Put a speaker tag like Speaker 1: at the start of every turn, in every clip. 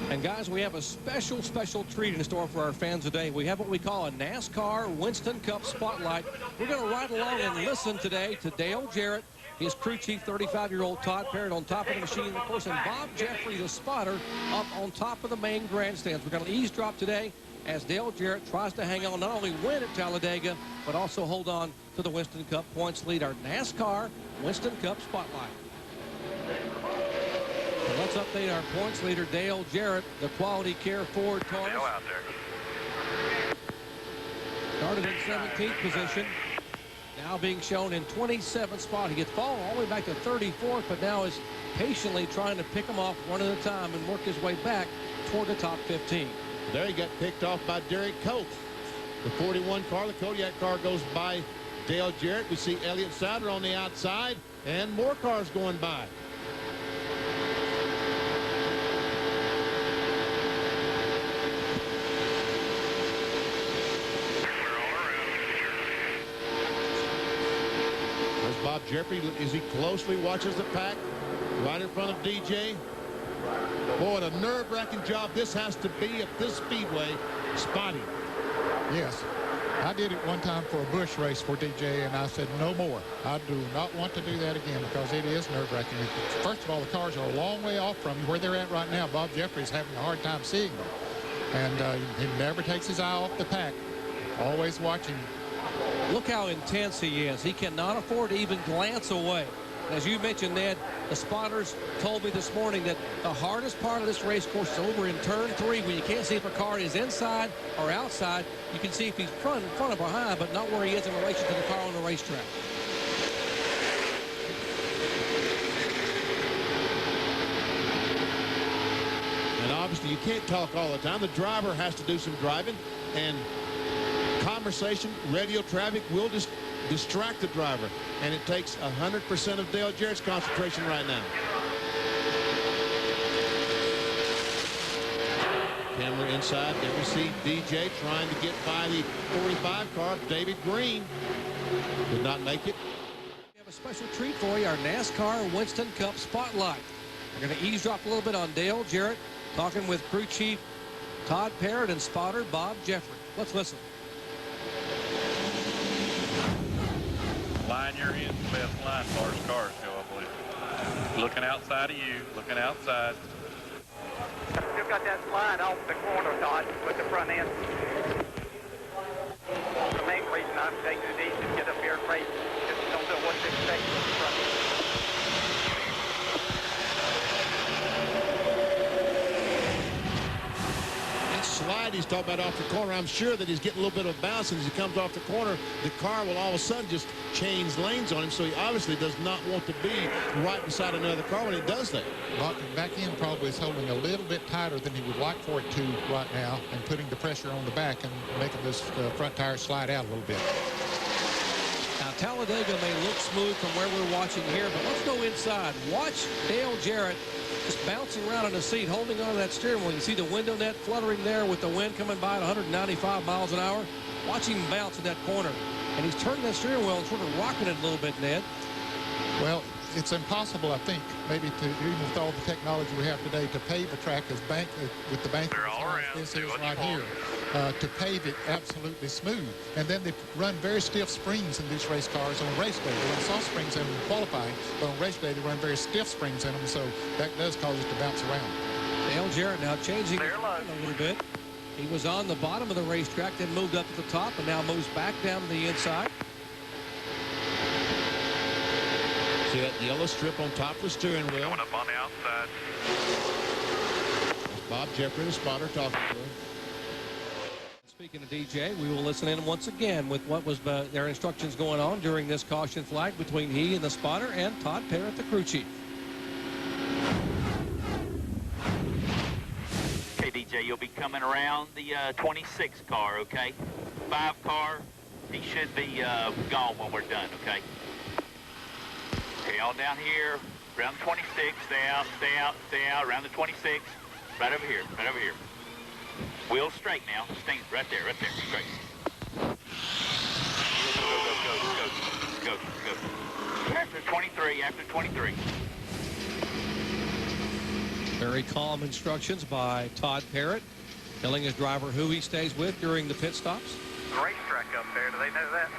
Speaker 1: And guys, we have a special treat in store for our fans today. We have what we call a NASCAR Winston Cup Spotlight. We're going to ride along and listen today to Dale Jarrett, his crew chief, 35-year-old Todd Parrott on top of the machine, of course, and Bob Jeffrey, the spotter, up on top of the main grandstands. We're going to eavesdrop today as Dale Jarrett tries to hang on, not only win at Talladega, but also hold on to the Winston Cup points lead. Our NASCAR Winston Cup Spotlight. So let's update our points leader, Dale Jarrett, the Quality Care Ford Taurus.
Speaker 2: Out there.
Speaker 1: Started in 17th position. Now being shown in 27th spot. He gets fallen all the way back to 34th, but now is patiently trying to pick him off one at a time and work his way back toward the top 15.
Speaker 3: There he got picked off by Derek Coax. The 41 car, the Kodiak car, goes by Dale Jarrett. We see Elliott Sadler on the outside and more cars going by. Bob Jeffrey, as he closely watches the pack right in front of DJ. Boy, what a nerve-wracking job this has to be at this speedway. Spotty.
Speaker 4: Yes. I did it one time for a Busch race for DJ, and I said no more. I do not want to do that again because it is nerve-wracking. First of all, the cars are a long way off from where they're at right now. Bob Jeffrey is having a hard time seeing them. And he never takes his eye off the pack. Always watching.
Speaker 1: Look how intense he is. He cannot afford to even glance away. As you mentioned, Ned, the spotters told me this morning that the hardest part of this race course is over in turn 3, when you can't see if a car is inside or outside. You can see if he's in front or behind, but not where he is in relation to the car on the racetrack.
Speaker 3: And obviously, you can't talk all the time. The driver has to do some driving, and conversation, radio traffic will just distract the driver, and it takes 100% of Dale Jarrett's concentration right now. Camera inside, and we see DJ trying to get by the 45 car. David Green did not make it.
Speaker 1: We have a special treat for you, our NASCAR Winston Cup Spotlight. We're going to eavesdrop a little bit on Dale Jarrett, talking with crew chief Todd Parrott and spotter Bob Jeffrey. Let's listen.
Speaker 2: Line you're in, the best line as far as cars go, I believe. Looking outside of you, looking outside.
Speaker 5: Still got that slide off the corner, Todd, with the front end. The main reason I'm taking it easy to get up here and race. Just don't know what to expect from the front end.
Speaker 3: Slide he's talking about off the corner. I'm sure that he's getting a little bit of bounce, and as he comes off the corner, the car will all of a sudden just change lanes on him, so he obviously does not want to be right beside another car when he does that.
Speaker 4: Back end probably is holding a little bit tighter than he would like for it to right now, and putting the pressure on the back and making this front tire slide out a little bit.
Speaker 1: Now, Talladega may look smooth from where we're watching here, but let's go inside. Watch Dale Jarrett just bouncing around in the seat, holding on to that steering wheel. You see the window net fluttering there with the wind coming by at 195 miles an hour. Watch him bounce in that corner. And he's turning that steering wheel and sort of rocking it a little bit, Ned.
Speaker 4: Well, it's impossible, I think, maybe to, even with all the technology we have today, to pave a track as with the bank
Speaker 2: They're all around.
Speaker 4: this
Speaker 2: Do
Speaker 4: is
Speaker 2: what
Speaker 4: right
Speaker 2: you
Speaker 4: here,
Speaker 2: want.
Speaker 4: to pave it absolutely smooth. And then they run very stiff springs in these race cars on race day. They run soft springs in them in qualifying, but on race day they run very stiff springs in them, so that does cause it to bounce around.
Speaker 1: Dale Jarrett now changing a little bit. He was on the bottom of the racetrack, then moved up to the top, and now moves back down to the inside.
Speaker 3: See that yellow strip on top of the steering wheel.
Speaker 2: Going up on the outside.
Speaker 3: Bob Jeffrey, the spotter, talking to him.
Speaker 1: Speaking of DJ, we will listen in once again with what was their instructions going on during this caution flag between he and the spotter and Todd Parrott, the crew chief.
Speaker 6: Okay, DJ, you'll be coming around the 26 car, okay? 5 car, he should be gone when we're done, okay? Okay, all down here, around the 26, stay out, stay out, stay out, around the 26, right over here, right over here. Wheels straight now, stay right there, straight. Go. After 23, after 23.
Speaker 1: Very calm instructions by Todd Parrott, telling his driver who he stays with during the pit stops.
Speaker 5: The racetrack up there, do they know that?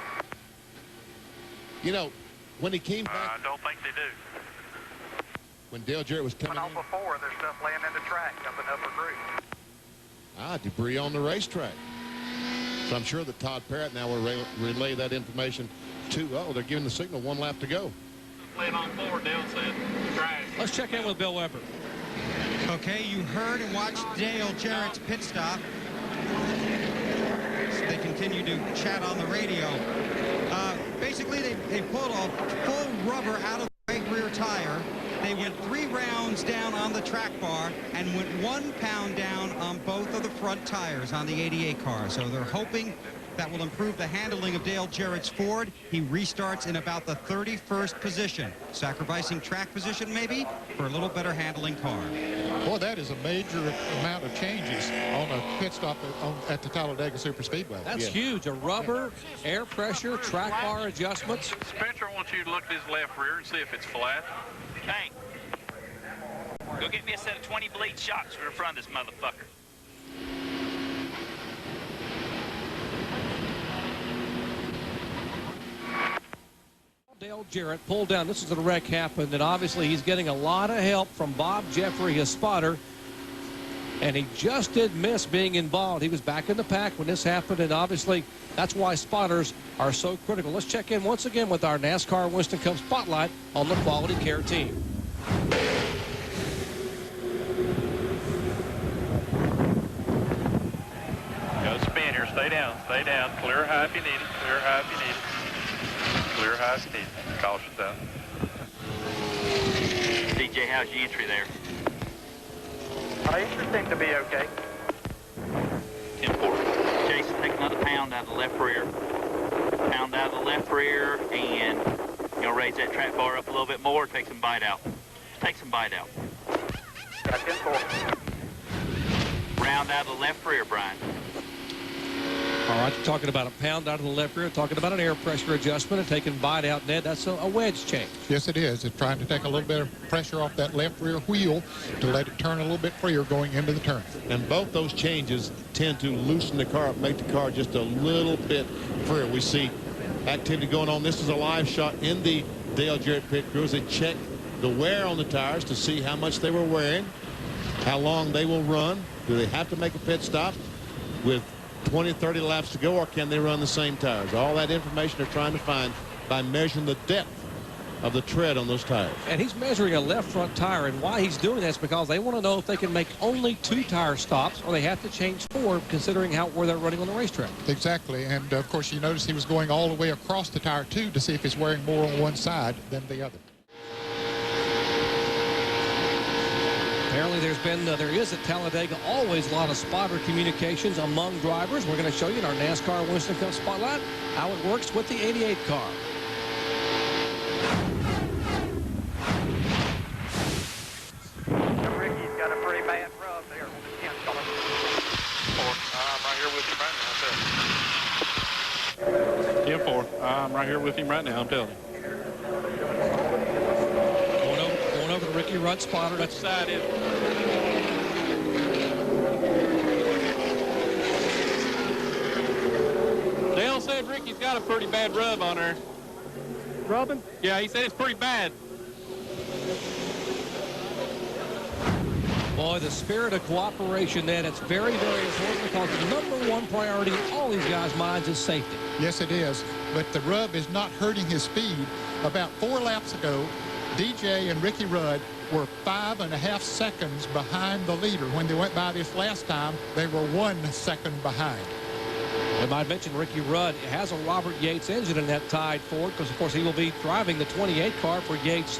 Speaker 3: You know, when he came back,
Speaker 2: I don't think they do.
Speaker 3: when Dale Jarrett was coming
Speaker 5: Went off
Speaker 3: in,
Speaker 5: before, there's stuff laying in the track up in upper group.
Speaker 3: debris on the racetrack. So I'm sure that Todd Parrott now will relay that information to, they're giving the signal 1 lap to go.
Speaker 2: Laying on floor, Dale said. Trash.
Speaker 1: Let's check in with Bill Weber.
Speaker 7: Okay, you heard and watched Dale Jarrett's pit stop. So they continue to chat on the radio. Basically, they pulled a full rubber out of the right rear tire. They went 3 rounds down on the track bar and went 1 pound down on both of the front tires on the 88 car. So they're hoping that will improve the handling of Dale Jarrett's Ford. He restarts in about the 31st position, sacrificing track position maybe for a little better handling car.
Speaker 4: Boy, that is a major amount of changes on a pit stop at the Talladega Superspeedway.
Speaker 1: That's huge. A rubber, air pressure, track bar adjustments.
Speaker 2: Spencer wants you to look at his left rear and see if it's flat.
Speaker 6: Tank, go get me a set of 20 bleed shots for the front of this motherfucker.
Speaker 1: Dale Jarrett pulled down. This is when the wreck happened, and obviously he's getting a lot of help from Bob Jeffrey, his spotter, and he just did miss being involved. He was back in the pack when this happened, and obviously that's why spotters are so critical. Let's check in once again with our NASCAR Winston Cup Spotlight on the Quality Care team.
Speaker 2: Go spin here. Stay down. Stay down. Clear high if you need it. Clear high if you need it. Clear high if you need it. Caution's out.
Speaker 6: DJ, how's your entry there?
Speaker 5: I seem to be okay.
Speaker 6: 10-4. Jason, take another pound out of the left rear. Pound out of the left rear, and raise that track bar up a little bit more. Take some bite out. Take some bite out.
Speaker 5: Got 10-4.
Speaker 6: Round out of the left rear, Brian.
Speaker 1: All right, you're talking about a pound out of the left rear, talking about an air pressure adjustment and taking bite out, Ned. That's a wedge change.
Speaker 4: Yes, it is. It's trying to take a little bit of pressure off that left rear wheel to let it turn a little bit freer going into the turn.
Speaker 3: And both those changes tend to loosen the car up, make the car just a little bit freer. We see activity going on. This is a live shot in the Dale Jarrett pit crew as they check the wear on the tires to see how much they were wearing, how long they will run. Do they have to make a pit stop with 20, 30 laps to go, or can they run the same tires? All that information they're trying to find by measuring the depth of the tread on those tires.
Speaker 1: And he's measuring a left front tire, and why he's doing that is because they want to know if they can make only 2 tire stops or they have to change 4, considering where they're running on the racetrack.
Speaker 4: Exactly, and of course you notice he was going all the way across the tire too to see if he's wearing more on one side than the other.
Speaker 1: Apparently there is at Talladega always a lot of spotter communications among drivers. We're going to show you in our NASCAR Winston Cup Spotlight how it works with the 88 car.
Speaker 5: Ricky's got a pretty bad rub there on the 10 color.
Speaker 2: I'm right here with him right now, I'm telling you. 10-4. I'm right here with him right now, I'm telling you.
Speaker 1: Going over to Ricky Rudd spotter.
Speaker 2: Which side is it? Dale said Ricky's got a pretty bad rub on her.
Speaker 1: Rubbing?
Speaker 2: Yeah, he said it's pretty bad.
Speaker 1: Boy, the spirit of cooperation, Ned, it's very, very important because the #1 priority in all these guys' minds is safety.
Speaker 4: Yes, it is, but the rub is not hurting his speed. About 4 laps ago, DJ and Ricky Rudd were 5.5 seconds behind the leader. When they went by this last time, they were 1 second behind.
Speaker 1: I might mention Ricky Rudd has a Robert Yates engine in that tied Ford because, of course, he will be driving the 28 car for Yates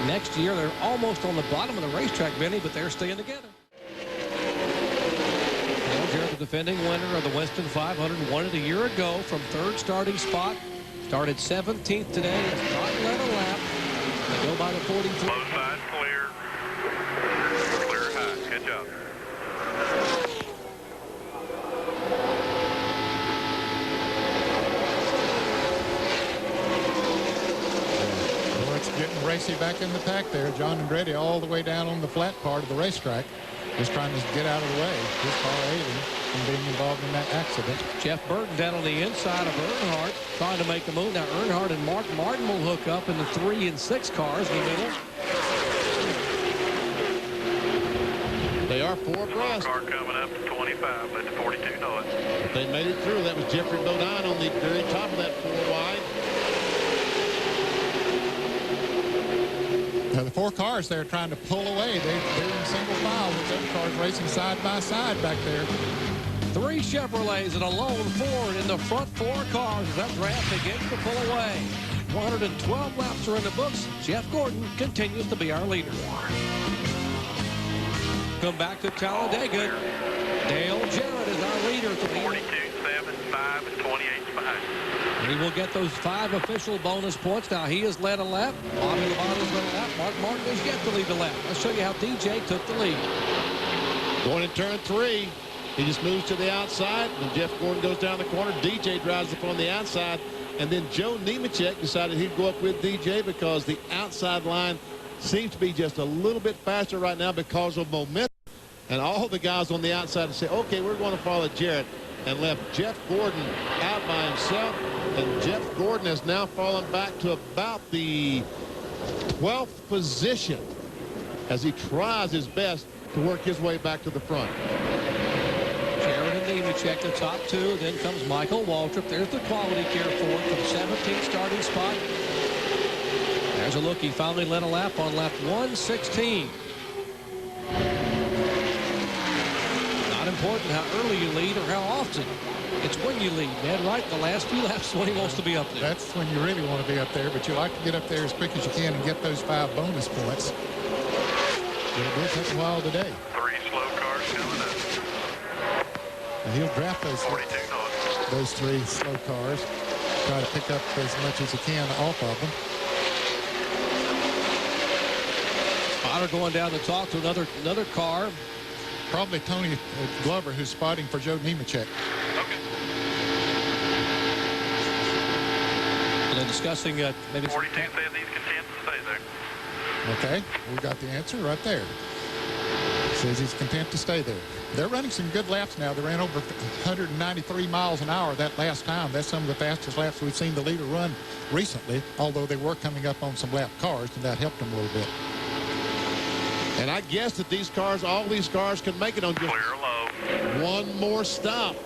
Speaker 1: next year. They're almost on the bottom of the racetrack, Benny, but they're staying together. Dale Jarrett, the defending winner of the Winston 500, won it a year ago from 3rd starting spot. Started 17th today. Has not led a lap. They go by the 43.
Speaker 2: Low side clear. Clear high. Good job.
Speaker 4: Well, it's getting racing Andretti back in the pack there. John Andretti all the way down on the flat part of the racetrack, just trying to get out of the way. His car aiding from being involved in that accident.
Speaker 1: Jeff Burton down on the inside of Earnhardt, trying to make a move. Now Earnhardt and Mark Martin will hook up in the 3 and 6 cars in the middle.
Speaker 3: They are 4 abreast.
Speaker 2: Car coming up to 25, let the 42 know it.
Speaker 3: But they made it through. That was Jeffrey Bodine on the very top of that 4 wide.
Speaker 4: Now the 4 cars there trying to pull away. They're in single file with those cars racing side by side back there.
Speaker 1: 3 Chevrolets and a lone Ford in the front 4 cars as that draft begins to pull away. 112 laps are in the books. Jeff Gordon continues to be our leader. Come back to Talladega. Dale Jarrett is our leader.
Speaker 2: 42, 7, 5, and 28 behind.
Speaker 1: He will get those 5 official bonus points. Now he has led a lap. Bobby Labonte's led a lap. Mark Martin is yet to lead the lap. Let's show you how DJ took the lead.
Speaker 3: Going in turn 3. He just moves to the outside, and Jeff Gordon goes down the corner. DJ drives up on the outside, and then Joe Nemechek decided he'd go up with DJ because the outside line seems to be just a little bit faster right now because of momentum. And all the guys on the outside say, okay, we're going to follow Jarrett, and left Jeff Gordon out by himself. And Jeff Gordon has now fallen back to about the 12th position as he tries his best to work his way back to the front.
Speaker 1: Jarrett and Nemechek, the top 2. Then comes Michael Waltrip. There's the quality care Ford from 17th starting spot. There's a look. He finally led a lap on lap 116. Not important how early you lead or how often. It's when you lead, man. Right, the last few laps when he wants to be up there.
Speaker 4: That's when you really want to be up there, but you like to get up there as quick as you can and get those 5 bonus points. It'll be taking a while today.
Speaker 2: 3 slow cars coming up.
Speaker 4: And he'll draft those
Speaker 2: 42 knots.
Speaker 4: those 3 slow cars. Try to pick up as much as he can off of them.
Speaker 1: Spotter going down to talk to another car.
Speaker 4: Probably Tony Glover, who's spotting for Joe Nemechek.
Speaker 2: Okay.
Speaker 1: And then discussing maybe
Speaker 2: 42 says he's content to stay there.
Speaker 4: Okay, we got the answer right there. Says he's content to stay there. They're running some good laps now. They ran over 193 miles an hour that last time. That's some of the fastest laps we've seen the leader run recently, although they were coming up on some lap cars, and that helped them a little bit.
Speaker 3: And I guess that these cars, all these cars can make it on just
Speaker 2: Clear low.
Speaker 3: one more stop.
Speaker 2: 3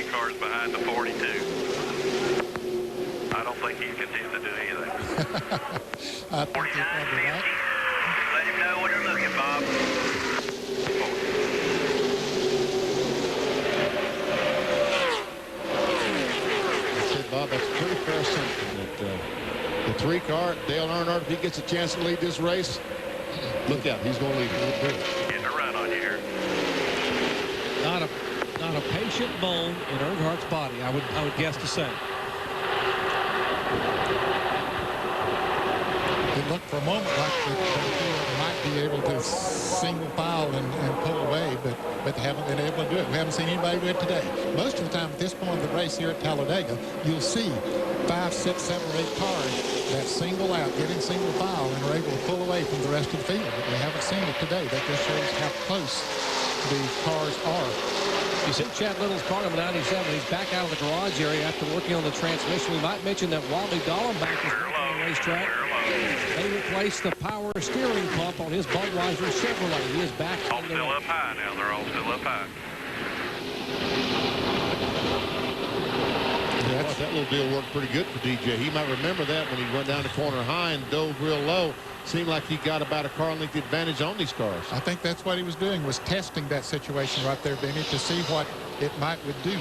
Speaker 2: cars behind the 42. I don't think he's content to do anything.
Speaker 4: I think you're probably right.
Speaker 2: Let him know what you're looking, Bob.
Speaker 3: I said, Bob, that's a pretty fair assumption that the 3 car, Dale Earnhardt, if he gets a chance to lead this race, look out, he's going to lead it.
Speaker 2: Getting a run on you here.
Speaker 1: not a patient bone in Earnhardt's body, I would guess to say.
Speaker 4: It looked for a moment like they might be able to single file and pull away, but they haven't been able to do it. We haven't seen anybody do it today. Most of the time at this point of the race here at Talladega, you'll see 5, 6, 7, or 8 cars that single out, get in single file, and are able to pull away from the rest of the field. But we haven't seen it today. That just shows how close these cars are.
Speaker 1: You see Chad Little's car number 97. He's back out of the garage area after working on the transmission. We might mention that Wally Dallenbach is back on the racetrack. They replaced the power steering pump on his Budweiser Chevrolet. He is back
Speaker 2: All
Speaker 1: in the
Speaker 2: still
Speaker 1: race.
Speaker 2: up high now. They're all still up high.
Speaker 3: That little deal worked pretty good for DJ. He might remember that when he went down the corner high and dove real low. Seemed like he got about a car length advantage on these cars.
Speaker 4: I think that's what he was doing, was testing that situation right there, Benny, to see what it would do. You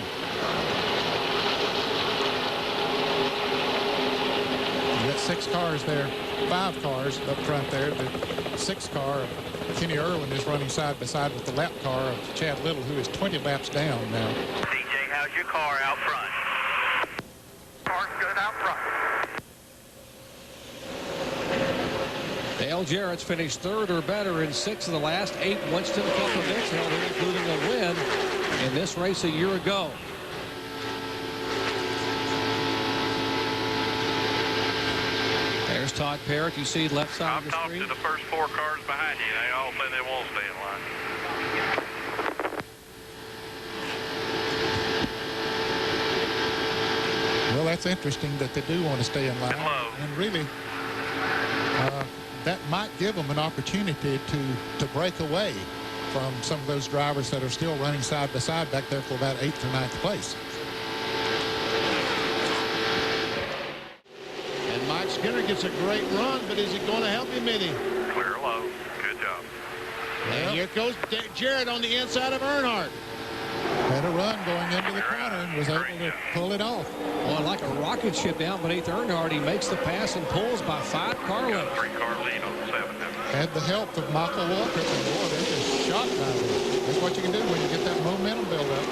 Speaker 4: got 6 cars there, 5 cars up front there. The 6th car of Kenny Irwin is running side by side with the lap car of Chad Little, who is 20 laps down now.
Speaker 5: DJ, how's your car out front? Car's good out front.
Speaker 1: Dale Jarrett's finished 3rd or better in 6 of the last 8 Winston Cup events held, including a win in this race a year ago. There's Todd Parrott. You see left side of
Speaker 2: I've
Speaker 1: the
Speaker 2: talked
Speaker 1: screen.
Speaker 2: to the first 4 cars behind you. They all say they won't stay in line.
Speaker 4: Well, that's interesting that they do want to stay in line. And really, that might give them an opportunity to break away from some of those drivers that are still running side by side back there for about 8th or 9th place.
Speaker 3: And Mike Skinner gets a great run, but is it going to help him any?
Speaker 2: Clear low. Good job.
Speaker 3: And here goes Jarrett on the inside of Earnhardt.
Speaker 4: Had a run going into the corner and was able to pull it off.
Speaker 1: Well, like a rocket ship down beneath Earnhardt, he makes the pass and pulls by 5 car lengths.
Speaker 2: 3-car lead on 7.
Speaker 4: Had the help of Michael Walker, and boy, they just shot by them. That's what you can do when you get that momentum build up.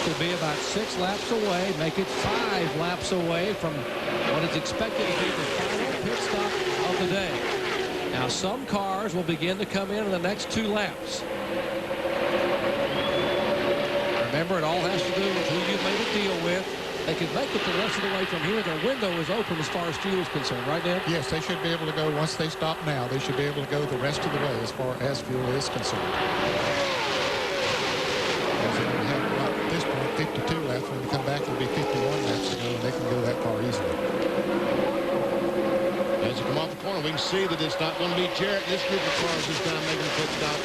Speaker 1: Should be about 6 laps away, make it 5 laps away from what is expected to be the final pit stop of the day. Now, some cars will begin to come in the next 2 laps. Remember, it all has to do with who you made a deal with. They can make it the rest of the way from here. Their window is open as far as fuel is concerned, right, Dan?
Speaker 4: Yes, they should be able to go, once they stop now, they should be able to go the rest of the way as far as fuel is concerned. At this point, 52 laps. When we come back, it'll be 51 laps to go, and they can go that far easily.
Speaker 3: As you come off the corner, we can see that it's not going to be Jarrett. This group of cars is kind of making a pit stop.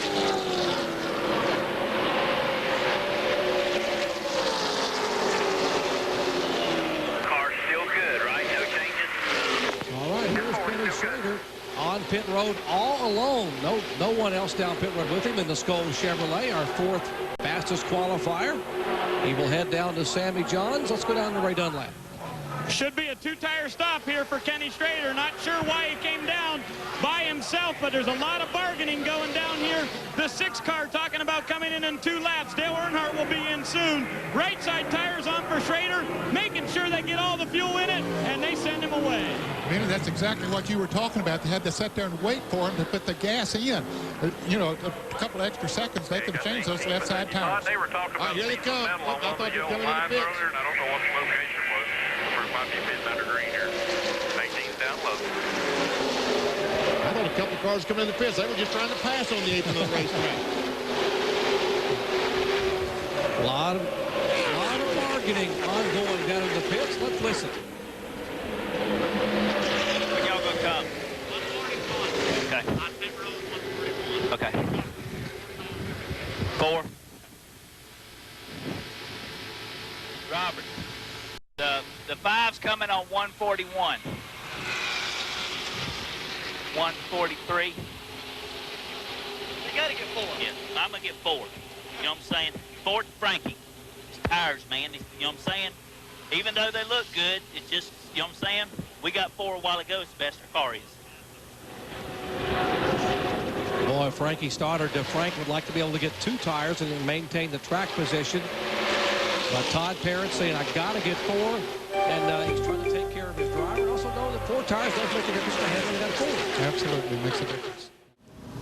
Speaker 2: Car's still good, right? No changes?
Speaker 1: All right, here's Kenny Schrader on pit road all alone. No one else down pit road with him in the Skoll Chevrolet, our 4th fastest qualifier. He will head down to Sammy Johns. Let's go down to Ray Dunlap.
Speaker 8: Should be a 2-tire stop here for Kenny Schrader. Not sure why he came down by himself, but there's a lot of bargaining going down here. The 6 car talking about coming in 2 laps. Dale Earnhardt will be in soon. Right side tires on for Schrader, making sure they get all the fuel in it, and they send him away.
Speaker 4: Manny, that's exactly what you were talking about. They had to sit there and wait for him to put the gas in. You know, a couple extra seconds, they could have changed those left side tires.
Speaker 2: They were talking about
Speaker 3: here they come. I thought you were coming in the pits.
Speaker 2: I don't know what the location was. It might be mid under green here. 18's down low.
Speaker 3: I thought a couple cars coming in the pits. They were just trying to pass on the 8th of the racetrack.
Speaker 1: A lot of bargaining ongoing down in the pits. Let's listen.
Speaker 6: When y'all gonna come? Okay. Okay. 4. Robert. The 5's coming on 141. 143. You gotta get 4. Yeah, I'm gonna get 4. You know what I'm saying? 4th Frankie. It's tires, man. You know what I'm saying? Even though they look good, it's just, you know what I'm saying? We got 4 a while ago. It's the best our car is.
Speaker 1: Boy, Frankie Stoddard. Frank would like to be able to get 2 tires and then maintain the track position. But Todd Parrott saying, I got to get 4. And he's trying to take care of his driver. Also know that 4 tires does make a difference to handling that 4.
Speaker 4: Absolutely makes a difference.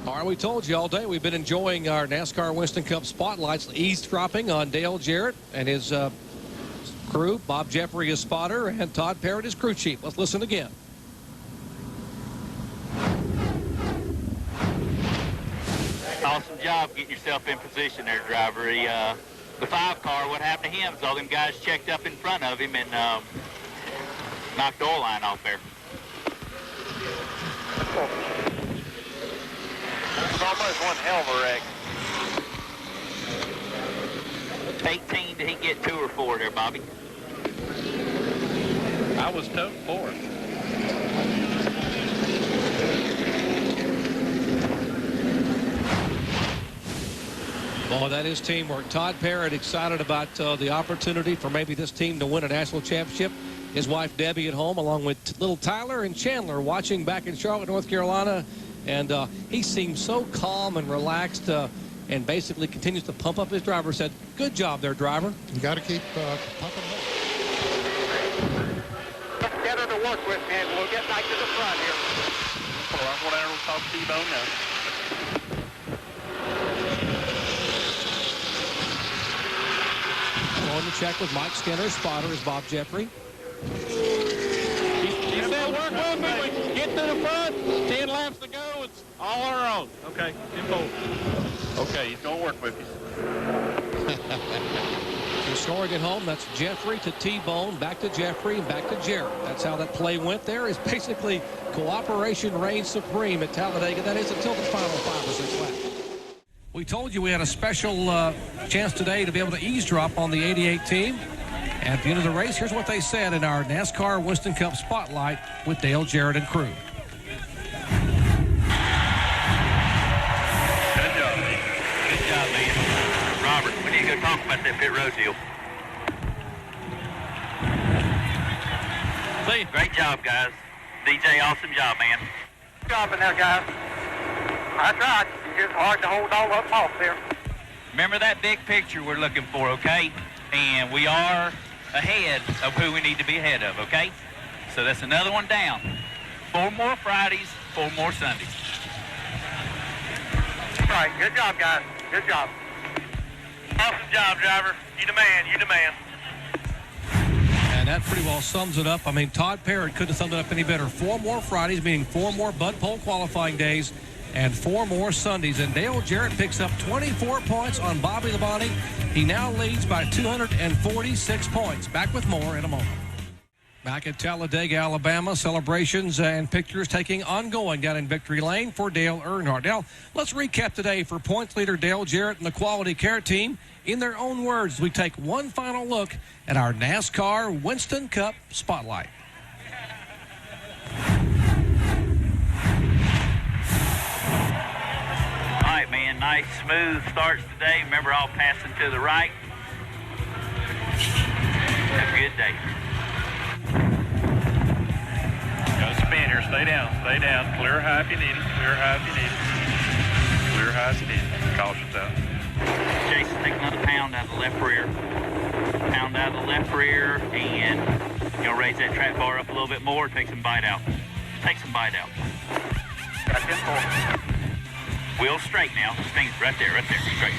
Speaker 1: All right, we told you all day we've been enjoying our NASCAR Winston Cup spotlights, eavesdropping on Dale Jarrett and his crew. Bob Jeffrey is spotter, and Todd Parrott is crew chief. Let's listen again.
Speaker 6: Awesome job getting yourself in position there, driver. The 5 car, what happened to him is all them guys checked up in front of him and knocked the oil line off there.
Speaker 2: It was almost one hell of a wreck.
Speaker 6: 18, did he get 2 or 4 there, Bobby?
Speaker 2: I was told 4.
Speaker 1: Well, that is teamwork. Todd Parrott excited about the opportunity for maybe this team to win a national championship. His wife Debbie at home, along with little Tyler and Chandler, watching back in Charlotte, North Carolina. And he seems so calm and relaxed and basically continues to pump up his driver. Said, good job there, driver.
Speaker 4: You got to keep pumping up.
Speaker 5: Get her to work with me, and we'll get back to the front here.
Speaker 2: Well, that's what Aaron was talking to T-Bone now.
Speaker 1: in the check with Mike Skinner. Spotter is Bob Jeffrey.
Speaker 9: He said, work with me. We get to the front. 10 laps to go. It's all our own.
Speaker 2: Okay, info. Okay, he's going to work with you.
Speaker 1: The scoring at home, that's Jeffrey to T-Bone, back to Jeffrey, and back to Jarrett. That's how that play went there. Is basically cooperation reigns supreme at Talladega. That is until the final 5 or 6 laps. We told you we had a special chance today to be able to eavesdrop on the 88 team. At the end of the race, here's what they said in our NASCAR Winston Cup Spotlight with Dale Jarrett and crew.
Speaker 6: Good job, man. Robert, we need to go talk about that pit road deal. See, great job, guys. DJ, awesome job, man.
Speaker 5: Good job in there, guys. I tried. It's just hard to hold all up off there.
Speaker 6: Remember that big picture we're looking for, okay? And we are ahead of who we need to be ahead of, okay? So that's another one down. 4 more Fridays, 4 more Sundays.
Speaker 5: All right, good job, guys. Good job.
Speaker 2: Awesome job, driver. You the man, you the man.
Speaker 1: And that pretty well sums it up. I mean, Todd Parrott couldn't have summed it up any better. 4 more Fridays, meaning 4 more Bud Pole qualifying days, and 4 more Sundays. And Dale Jarrett picks up 24 points on Bobby Labonte. He now leads by 246 points. Back with more in a moment. Back at Talladega, Alabama, celebrations and pictures taking ongoing down in Victory Lane for Dale Earnhardt. Now, let's recap today for points leader Dale Jarrett and the Quality Care team. In their own words, we take one final look at our NASCAR Winston Cup Spotlight.
Speaker 6: All right, man, nice, smooth starts today. Remember, all passing to the right. Have a good day.
Speaker 2: Go spin here. Stay down. Stay down. Clear high if you need it. Clear high if you need it. Clear high if you need it. Caution's out.
Speaker 6: Jason, take another pound out of the left rear. Pound out of the left rear, and you'll raise that track bar up a little bit more. Take some bite out. Take some bite out.
Speaker 5: Got 10-4.
Speaker 6: Wheel straight now. Straight right there, straight.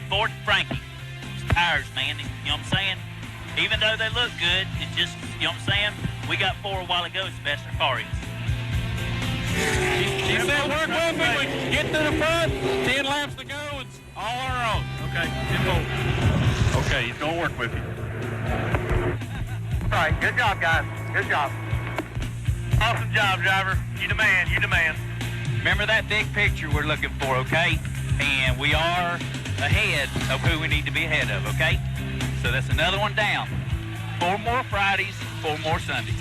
Speaker 6: Ford Frankie. It's tires, man. You know what I'm saying? Even though they look good, it's just, you know what I'm saying? We got 4 a while ago. It's the best our car is.
Speaker 9: He said, work with me. We get to the front. 10 laps to go. It's all our own.
Speaker 2: Okay, info. Okay, he's going to work with you.
Speaker 5: All right, good job, guys. Good job.
Speaker 2: Awesome job, driver. You the man, you the man.
Speaker 6: Remember that big picture we're looking for, okay? And we are ahead of who we need to be ahead of, okay? So that's another one down. 4 more Fridays, 4 more Sundays.